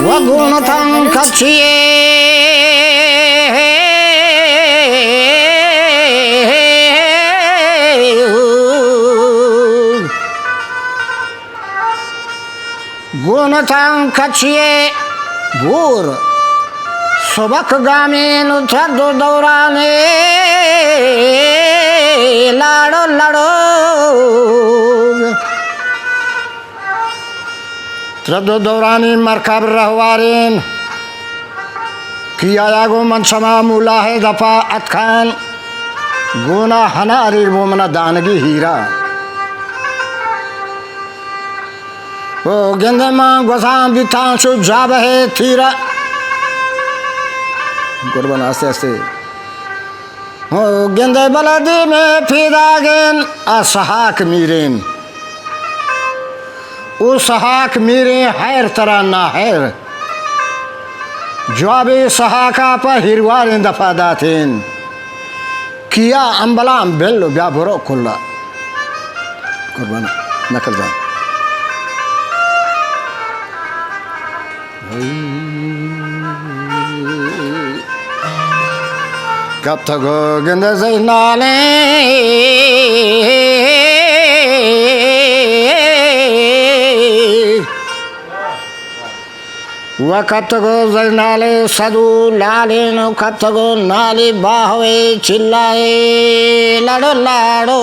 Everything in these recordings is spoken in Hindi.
वगुणतं कक्षिये गुणतं कक्षिये भूर सुबक गामीन थ्रदो दौराने लाडो लाडो थ्रदो दौरानी मरकब रहवारीन किया गो मनसमा मूला है दफा अतखान गुना हनारी वो मना दानगी हीरा ओ गेंदे मां गोसां बितांशु जाब है थीरा कुर्बान आस्ते आस्ते हो गेंदे बलदी में फिदागेन असहाक मीरेन उसहाक मीरे हैर तरह ना हैर जवाबे सहाका पर हिरवार दफा दातेन किया अंबलाम बेल्लो ब्याबरो कुल्ला कुर्बान नकल जा कब तक गेंदे से नाले वह कब तक नाले सदू लाले नो कब तक नाली बाहवे चिल्लाए लाडो लाडो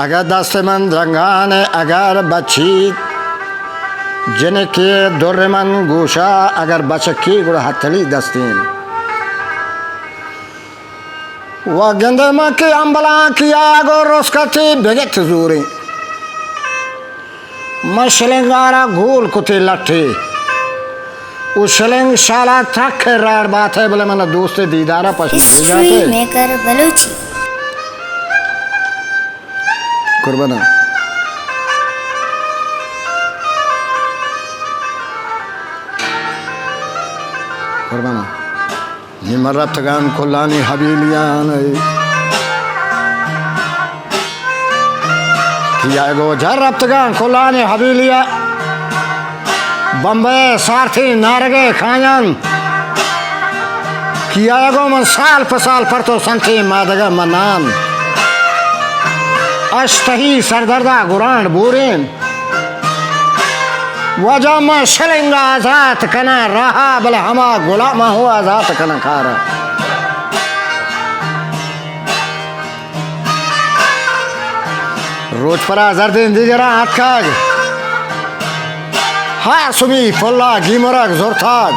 अगर दस्तमन रंगाने अगर बच्ची जिनके दुर्मन गोशा अगर बचकी गुड़ हथली दस्तीन वह गेंदे में की अंबला किया गो रोस्कती भेगत जूरी मशलिंगारा घूल कुती लट्ठी उशलिंग शाला थक राड बात है बोले मैंने दोस्त दीदारा पसंद जाते मेकर बलूची कुर्बाना कुर्बाना निमरत गान कुलानी हबीलियान किया गो झरत गान कुलानी हबीलिया बम्बे सारथी नारगे खायन किया गो मन साल पसाल पर तो संथी मादगा मनान अष्टही सरदर्दा गुरान बूरेन वजह में शलिंगा आजाद कना रहा बले हमा गुलाम हुआ आजाद कना खारा रोज परा जर्दीन दिजरा हाथ खाग हा सुमी फुल्ला गिमरक जोरथाग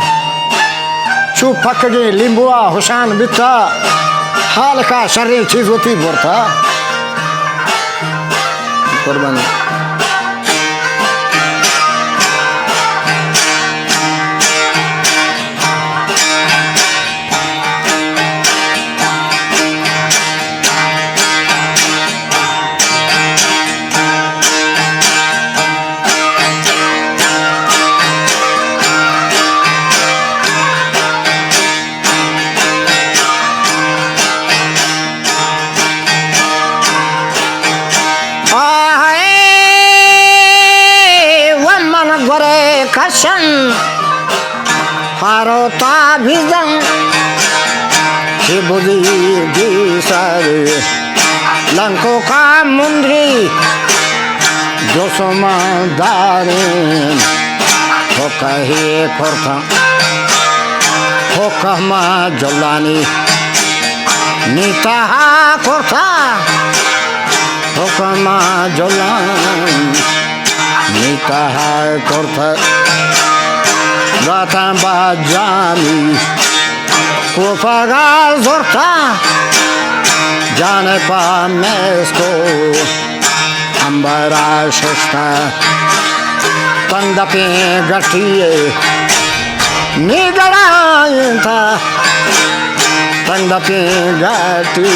चुप पक्के लिंबुआ हुशान बिथा हाल का शरीर चीज होती बोरथा कुर्बानी कशन हारोता भिजन बुद्धि सारे लंको का मुंद्री जो समादारे हो कहे खोरथा हो कहमा जलानी नीता खोरथा हो कहमा जलान नीता खोरथा गाता बाजानी कोफागा जोरथा जाने पा मैं इसको अंबरा शिष्टा तंदपे गठिए निगड़ाए था तंदपे गठी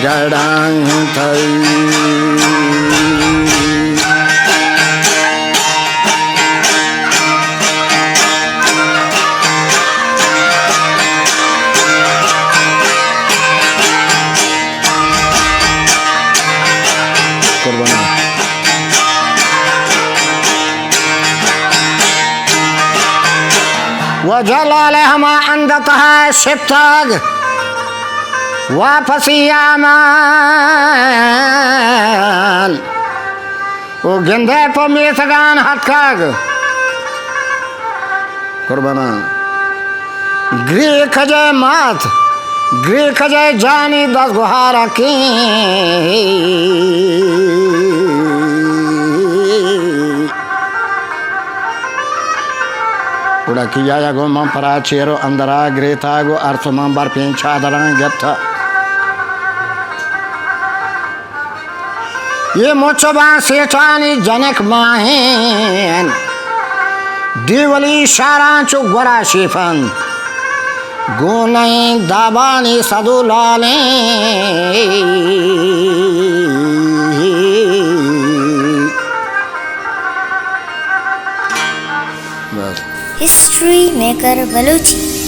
गड़ाए थी वजलाल हमा अंदतः शिफ्ताग वापसी आमान वो गिंदे पमीसगान हत्काग कुर्बाना ग्रीक जय मात ग्रीक जय जानी 10 गुहारा की उड़ा किया या गो मम परा चेरो अंदरा ग्रेता गो अर्थ मम बर पिंचा दरंग गत्था ये मोचबा सेठानी जनक माहेन दिवली शारांचु गोरा शिफन गुनई दाबानी सदुलाले हिस्ट्री मेकर बलूची।